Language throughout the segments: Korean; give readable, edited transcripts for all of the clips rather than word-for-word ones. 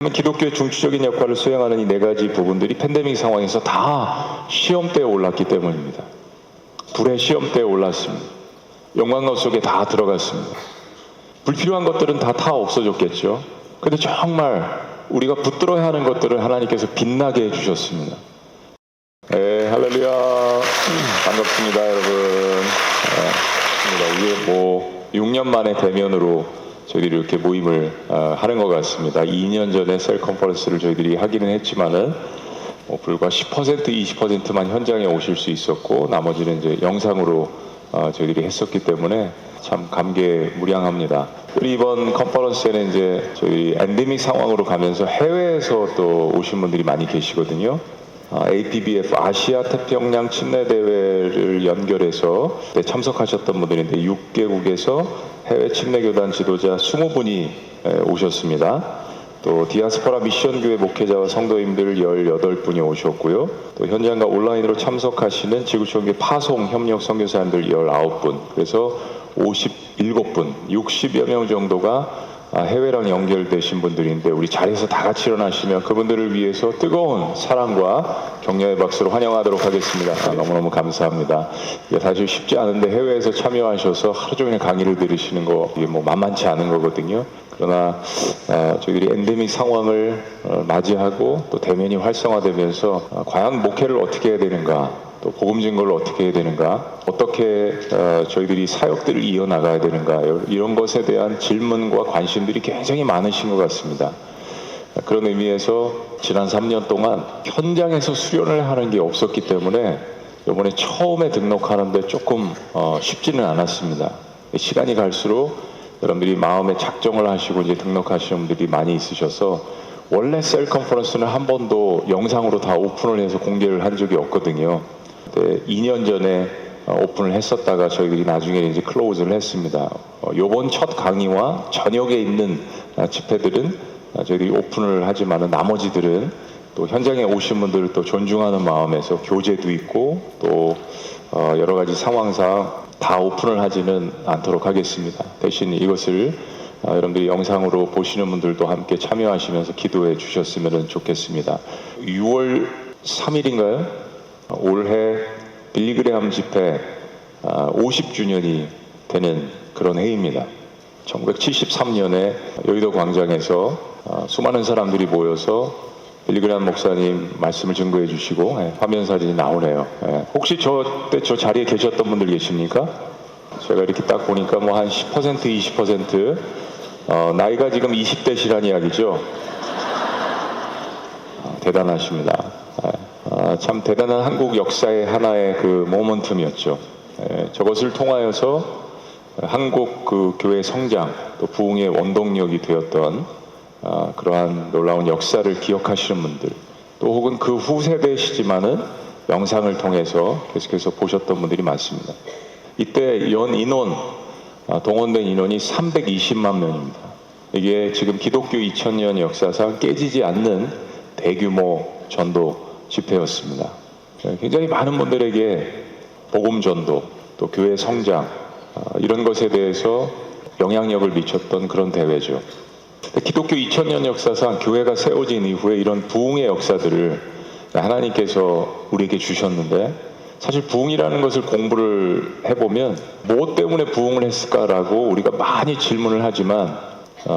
기독교의 중추적인 역할을 수행하는 이 네 가지 부분들이 팬데믹 상황에서 다 시험대에 올랐기 때문입니다. 불의 시험대에 올랐습니다. 영광로 속에 다 들어갔습니다. 불필요한 것들은 다 없어졌겠죠. 근데 정말 우리가 붙들어야 하는 것들을 하나님께서 빛나게 해주셨습니다. 네, 할렐루야. 반갑습니다, 여러분. 이게 6년 만에 대면으로 저희들이 이렇게 모임을 하는 것 같습니다. 2년 전에 셀 컨퍼런스를 저희들이 하기는 했지만은 불과 10%, 20%만 현장에 오실 수 있었고 나머지는 이제 영상으로 저희들이 했었기 때문에 참 감개무량합니다. 우리 이번 컨퍼런스에는 이제 저희 엔데믹 상황으로 가면서 해외에서 또 오신 분들이 많이 계시거든요. APBF 아시아 태평양 침례 대회를 연결해서 참석하셨던 분들인데 6개국에서 해외 침례교단 지도자 20분이 오셨습니다. 또 디아스포라 미션교회 목회자와 성도님들 18분이 오셨고요. 또 현장과 온라인으로 참석하시는 지구촌교회 파송 협력 선교사님들 19분, 그래서 57분, 60여 명 정도가 해외랑 연결되신 분들인데 우리 자리에서 다 같이 일어나시면 그분들을 위해서 뜨거운 사랑과 격려의 박수로 환영하도록 하겠습니다. 너무너무 감사합니다. 이게 사실 쉽지 않은데 해외에서 참여하셔서 하루 종일 강의를 들으시는 거 이게 만만치 않은 거거든요. 그러나 저희들이 엔데믹 상황을 맞이하고 또 대면이 활성화되면서 과연 목회를 어떻게 해야 되는가, 또 복음 증거를 어떻게 해야 되는가, 어떻게 저희들이 사역들을 이어나가야 되는가, 이런 것에 대한 질문과 관심들이 굉장히 많으신 것 같습니다. 그런 의미에서 지난 3년 동안 현장에서 수련을 하는 게 없었기 때문에 이번에 처음에 등록하는데 조금 쉽지는 않았습니다. 시간이 갈수록 여러분들이 마음에 작정을 하시고 이제 등록하시는 분들이 많이 있으셔서 원래 셀 컨퍼런스는 한 번도 영상으로 다 오픈을 해서 공개를 한 적이 없거든요. 2년 전에 오픈을 했었다가 저희들이 나중에 이제 클로즈를 했습니다. 요번 첫 강의와 저녁에 있는 집회들은 저희들이 오픈을 하지만은 나머지들은 또 현장에 오신 분들을 또 존중하는 마음에서 교제도 있고 또 여러 가지 상황상 다 오픈을 하지는 않도록 하겠습니다. 대신 이것을 여러분들이 영상으로 보시는 분들도 함께 참여하시면서 기도해 주셨으면 좋겠습니다. 6월 3일인가요? 올해 빌리그레함 집회 50주년이 되는 그런 해입니다. 1973년에 여의도 광장에서 수많은 사람들이 모여서 빌리그레함 목사님 말씀을 증거해 주시고 화면 사진이 나오네요. 혹시 저때 저 자리에 계셨던 분들 계십니까? 제가 이렇게 딱 보니까 한 10%, 20% 나이가 지금 20대시란 이야기죠. 대단하십니다. 참 대단한 한국 역사의 하나의 그 모먼텀이었죠. 저것을 통하여서 한국 그 교회 성장 또 부흥의 원동력이 되었던 그러한 놀라운 역사를 기억하시는 분들, 또 혹은 그 후세대시지만은 영상을 통해서 계속해서 보셨던 분들이 많습니다. 이때 연 인원, 동원된 인원이 320만 명입니다. 이게 지금 기독교 2000년 역사상 깨지지 않는 대규모 전도 집회였습니다. 굉장히 많은 분들에게 복음 전도, 또 교회 성장, 이런 것에 대해서 영향력을 미쳤던 그런 대회죠. 기독교 2000년 역사상 교회가 세워진 이후에 이런 부흥의 역사들을 하나님께서 우리에게 주셨는데, 사실 부흥이라는 것을 공부를 해보면 무엇 때문에 부흥을 했을까라고 우리가 많이 질문을 하지만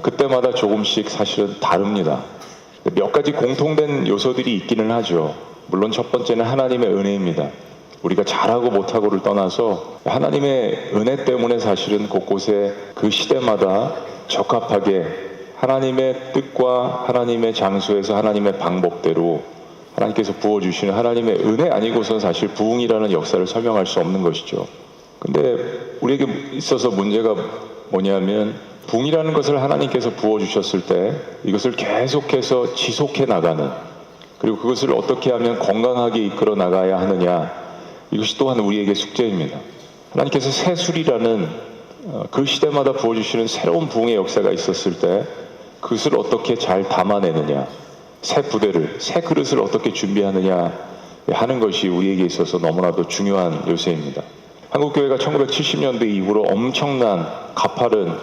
그때마다 조금씩 사실은 다릅니다. 몇 가지 공통된 요소들이 있기는 하죠. 물론 첫 번째는 하나님의 은혜입니다. 우리가 잘하고 못하고를 떠나서 하나님의 은혜 때문에 사실은 곳곳에 그 시대마다 적합하게 하나님의 뜻과 하나님의 장소에서 하나님의 방법대로 하나님께서 부어주시는 하나님의 은혜 아니고선 사실 부흥이라는 역사를 설명할 수 없는 것이죠. 근데 우리에게 있어서 문제가 뭐냐면 부흥이라는 것을 하나님께서 부어주셨을 때 이것을 계속해서 지속해 나가는, 그리고 그것을 어떻게 하면 건강하게 이끌어 나가야 하느냐, 이것이 또한 우리에게 숙제입니다. 하나님께서 새술이라는 그 시대마다 부어주시는 새로운 부흥의 역사가 있었을 때 그것을 어떻게 잘 담아내느냐, 새 부대를, 새 그릇을 어떻게 준비하느냐 하는 것이 우리에게 있어서 너무나도 중요한 요소입니다. 한국교회가 1970년대 이후로 엄청난 가파른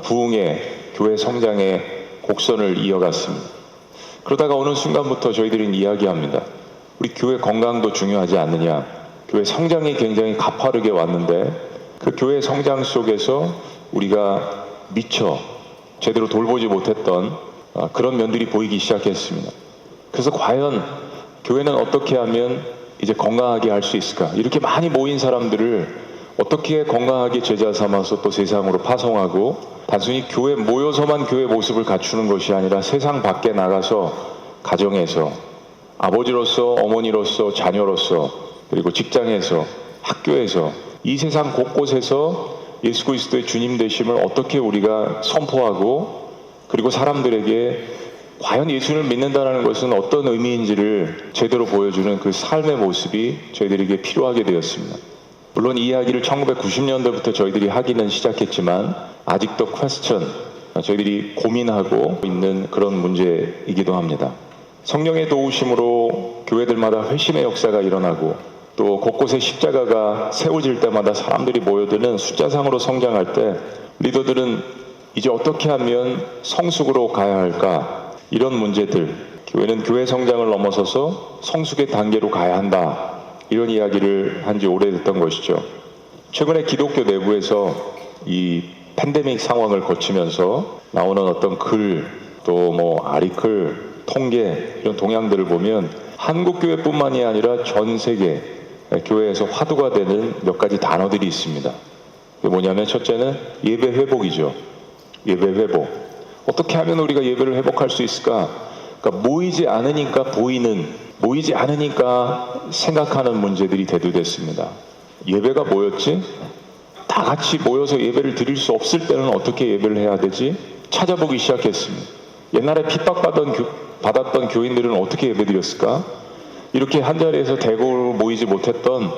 부흥의 교회 성장의 곡선을 이어갔습니다. 그러다가 어느 순간부터 저희들은 이야기합니다. 우리 교회 건강도 중요하지 않느냐. 교회 성장이 굉장히 가파르게 왔는데 그 교회 성장 속에서 우리가 미처 제대로 돌보지 못했던 그런 면들이 보이기 시작했습니다. 그래서 과연 교회는 어떻게 하면 이제 건강하게 할 수 있을까? 이렇게 많이 모인 사람들을 어떻게 건강하게 제자 삼아서 또 세상으로 파송하고 단순히 교회 모여서만 교회 모습을 갖추는 것이 아니라 세상 밖에 나가서 가정에서 아버지로서 어머니로서 자녀로서 그리고 직장에서 학교에서 이 세상 곳곳에서 예수 그리스도의 주님 되심을 어떻게 우리가 선포하고 그리고 사람들에게 과연 예수를 믿는다는 것은 어떤 의미인지를 제대로 보여주는 그 삶의 모습이 저희들에게 필요하게 되었습니다. 물론 이 이야기를 1990년대부터 저희들이 하기는 시작했지만 아직도 퀘스천, 저희들이 고민하고 있는 그런 문제이기도 합니다. 성령의 도우심으로 교회들마다 회심의 역사가 일어나고 또 곳곳에 십자가가 세워질 때마다 사람들이 모여드는 숫자상으로 성장할 때 리더들은 이제 어떻게 하면 성숙으로 가야 할까? 이런 문제들, 교회는 교회 성장을 넘어서서 성숙의 단계로 가야 한다. 이런 이야기를 한 지 오래됐던 것이죠. 최근에 기독교 내부에서 이 팬데믹 상황을 거치면서 나오는 어떤 글, 또 뭐 아리클, 통계 이런 동향들을 보면 한국 교회뿐만이 아니라 전 세계 교회에서 화두가 되는 몇 가지 단어들이 있습니다. 그게 뭐냐면 첫째는 예배 회복이죠. 예배 회복. 어떻게 하면 우리가 예배를 회복할 수 있을까? 그러니까 모이지 않으니까 보이는, 모이지 않으니까 생각하는 문제들이 대두됐습니다. 예배가 뭐였지? 다 같이 모여서 예배를 드릴 수 없을 때는 어떻게 예배를 해야 되지? 찾아보기 시작했습니다. 옛날에 핍박받았던 교인들은 어떻게 예배드렸을까? 이렇게 한자리에서 대거로 모이지 못했던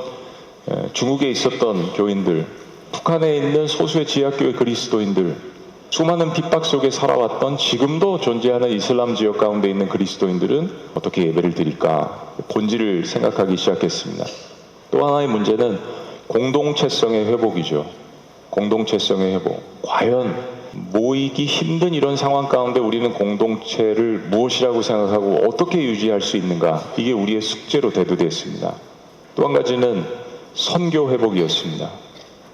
중국에 있었던 교인들, 북한에 있는 소수의 지하교회 그리스도인들, 수많은 핍박 속에 살아왔던 지금도 존재하는 이슬람 지역 가운데 있는 그리스도인들은 어떻게 예배를 드릴까? 본질을 생각하기 시작했습니다. 또 하나의 문제는 공동체성의 회복이죠. 공동체성의 회복. 과연 모이기 힘든 이런 상황 가운데 우리는 공동체를 무엇이라고 생각하고 어떻게 유지할 수 있는가? 이게 우리의 숙제로 대두됐습니다. 또 한 가지는 선교 회복이었습니다.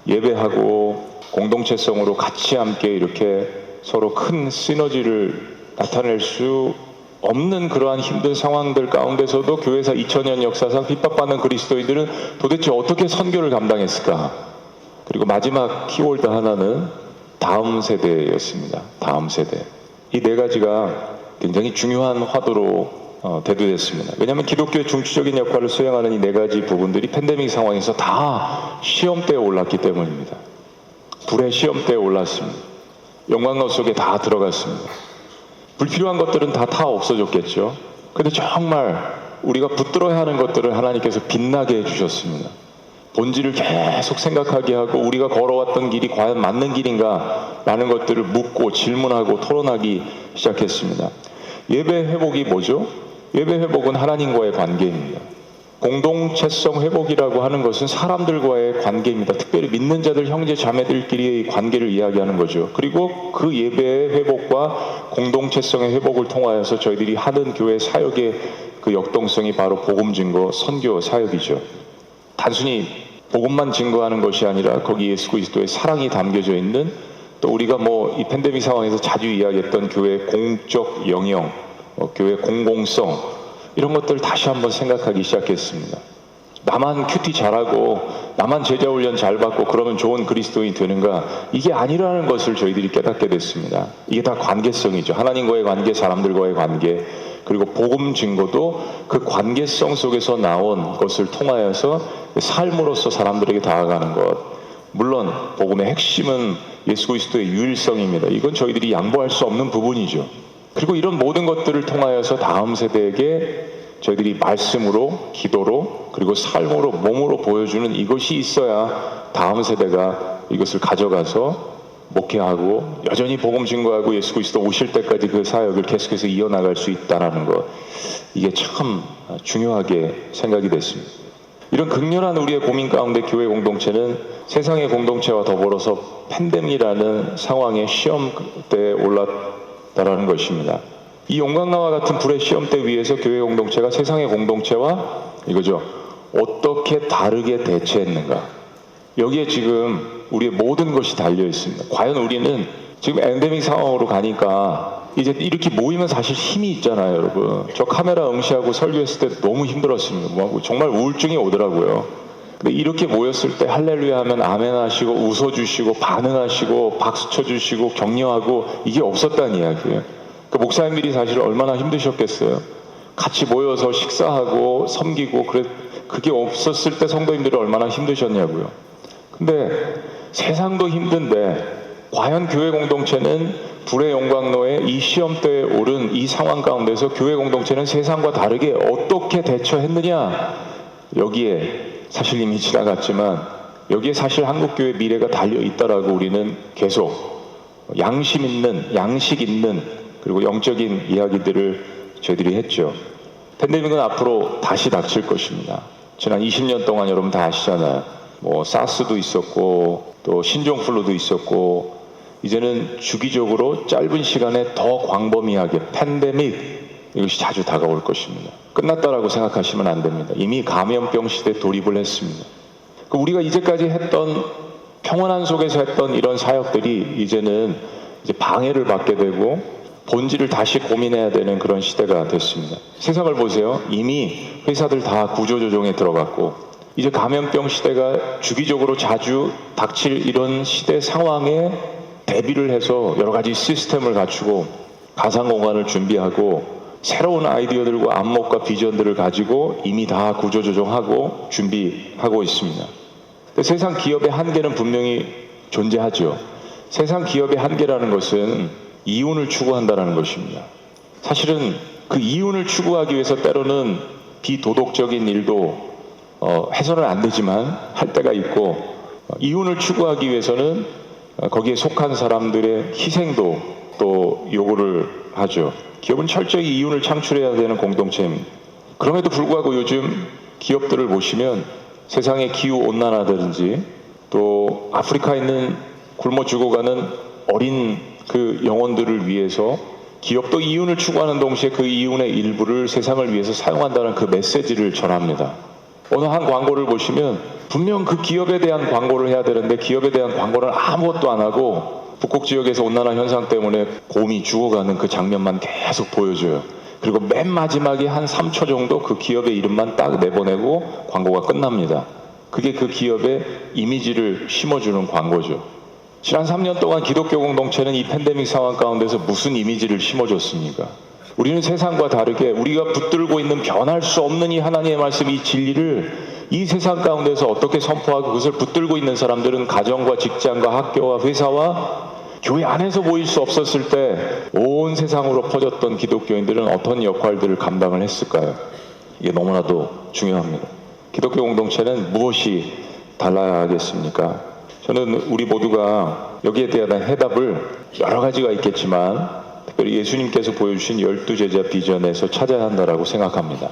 예배하고 공동체성으로 같이 함께 이렇게 서로 큰 시너지를 나타낼 수 없는 그러한 힘든 상황들 가운데서도 교회사 2000년 역사상 핍박받는 그리스도인들은 도대체 어떻게 선교를 감당했을까? 그리고 마지막 키워드 하나는 다음 세대였습니다. 다음 세대. 이 네 가지가 굉장히 중요한 화두로 대두됐습니다. 왜냐하면 기독교의 중추적인 역할을 수행하는 이 네 가지 부분들이 팬데믹 상황에서 다 시험대에 올랐기 때문입니다. 불의 시험대에 올랐습니다. 영광로 속에 다 들어갔습니다. 불필요한 것들은 다 없어졌겠죠. 그런데 정말 우리가 붙들어야 하는 것들을 하나님께서 빛나게 해주셨습니다. 본질을 계속 생각하게 하고 우리가 걸어왔던 길이 과연 맞는 길인가 라는 것들을 묻고 질문하고 토론하기 시작했습니다. 예배 회복이 뭐죠? 예배 회복은 하나님과의 관계입니다. 공동체성 회복이라고 하는 것은 사람들과의 관계입니다. 특별히 믿는 자들, 형제, 자매들끼리의 관계를 이야기하는 거죠. 그리고 그 예배의 회복과 공동체성의 회복을 통하여서 저희들이 하는 교회 사역의 그 역동성이 바로 복음 증거, 선교 사역이죠. 단순히 복음만 증거하는 것이 아니라 거기 예수 그리스도의 사랑이 담겨져 있는 또 우리가 뭐 이 팬데믹 상황에서 자주 이야기했던 교회의 공적 영역, 교회 공공성 이런 것들을 다시 한번 생각하기 시작했습니다. 나만 큐티 잘하고 나만 제자 훈련 잘 받고 그러면 좋은 그리스도인이 되는가? 이게 아니라는 것을 저희들이 깨닫게 됐습니다. 이게 다 관계성이죠. 하나님과의 관계, 사람들과의 관계, 그리고 복음 증거도 그 관계성 속에서 나온 것을 통하여서 삶으로서 사람들에게 다가가는 것. 물론 복음의 핵심은 예수 그리스도의 유일성입니다. 이건 저희들이 양보할 수 없는 부분이죠. 그리고 이런 모든 것들을 통하여서 다음 세대에게 저희들이 말씀으로, 기도로, 그리고 삶으로, 몸으로 보여주는 이것이 있어야 다음 세대가 이것을 가져가서 목회하고 여전히 복음 증거하고 예수 그리스도 오실 때까지 그 사역을 계속해서 이어나갈 수 있다는 것. 이게 참 중요하게 생각이 됐습니다. 이런 극렬한 우리의 고민 가운데 교회 공동체는 세상의 공동체와 더불어서 팬데믹이라는 상황의 시험대에 올랐다라는 것입니다. 이 용광로와 같은 불의 시험대 위에서 교회 공동체가 세상의 공동체와 이거죠. 어떻게 다르게 대처했는가. 여기에 지금 우리의 모든 것이 달려 있습니다. 과연 우리는 지금 엔데믹 상황으로 가니까 이제 이렇게 모이면 사실 힘이 있잖아요, 여러분. 저 카메라 응시하고 설교했을 때 너무 힘들었습니다. 정말 우울증이 오더라고요. 근데 이렇게 모였을 때 할렐루야 하면 아멘 하시고 웃어주시고 반응하시고 박수 쳐주시고 격려하고 이게 없었다는 이야기예요. 그 목사님들이 사실 얼마나 힘드셨겠어요. 같이 모여서 식사하고 섬기고 그게 없었을 때 성도님들이 얼마나 힘드셨냐고요. 근데 세상도 힘든데 과연 교회 공동체는 불의 용광로에 이 시험대에 오른 이 상황 가운데서 교회 공동체는 세상과 다르게 어떻게 대처했느냐. 여기에 사실 이미 지나갔지만 여기에 사실 한국교회 미래가 달려있다라고 우리는 계속 양심 있는, 양식 있는 그리고 영적인 이야기들을 저희들이 했죠. 팬데믹은 앞으로 다시 닥칠 것입니다. 지난 20년 동안 여러분 다 아시잖아요. 사스도 있었고 또 신종플루도 있었고 이제는 주기적으로 짧은 시간에 더 광범위하게 팬데믹 이것이 자주 다가올 것입니다. 끝났다라고 생각하시면 안 됩니다. 이미 감염병 시대에 돌입을 했습니다. 우리가 이제까지 했던 평온한 속에서 했던 이런 사역들이 이제는 이제 방해를 받게 되고 본질을 다시 고민해야 되는 그런 시대가 됐습니다. 세상을 보세요. 이미 회사들 다 구조조정에 들어갔고 이제 감염병 시대가 주기적으로 자주 닥칠 이런 시대 상황에 대비를 해서 여러 가지 시스템을 갖추고 가상공간을 준비하고 새로운 아이디어들과 안목과 비전들을 가지고 이미 다 구조조정하고 준비하고 있습니다. 근데 세상 기업의 한계는 분명히 존재하죠. 세상 기업의 한계라는 것은 이윤을 추구한다는 것입니다. 사실은 그 이윤을 추구하기 위해서 때로는 비도덕적인 일도 해서는 안 되지만 할 때가 있고 이윤을 추구하기 위해서는 거기에 속한 사람들의 희생도 또 요구를 하죠. 기업은 철저히 이윤을 창출해야 되는 공동체입니다. 그럼에도 불구하고 요즘 기업들을 보시면 세상의 기후온난화든지 또 아프리카에 있는 굶어 죽어가는 어린 그 영혼들을 위해서 기업도 이윤을 추구하는 동시에 그 이윤의 일부를 세상을 위해서 사용한다는 그 메시지를 전합니다. 어느 한 광고를 보시면 분명 그 기업에 대한 광고를 해야 되는데 기업에 대한 광고를 아무것도 안 하고 북극 지역에서 온난화 현상 때문에 곰이 죽어가는 그 장면만 계속 보여줘요. 그리고 맨 마지막에 한 3초 정도 그 기업의 이름만 딱 내보내고 광고가 끝납니다. 그게 그 기업의 이미지를 심어주는 광고죠. 지난 3년 동안 기독교 공동체는 이 팬데믹 상황 가운데서 무슨 이미지를 심어줬습니까? 우리는 세상과 다르게 우리가 붙들고 있는 변할 수 없는 이 하나님의 말씀, 이 진리를 이 세상 가운데서 어떻게 선포하고 그것을 붙들고 있는 사람들은 가정과 직장과 학교와 회사와 교회 안에서 모일 수 없었을 때 온 세상으로 퍼졌던 기독교인들은 어떤 역할들을 감당을 했을까요? 이게 너무나도 중요합니다. 기독교 공동체는 무엇이 달라야겠습니까? 저는 우리 모두가 여기에 대한 해답을 여러 가지가 있겠지만 특별히 예수님께서 보여주신 12제자 비전에서 찾아야 한다라고 생각합니다.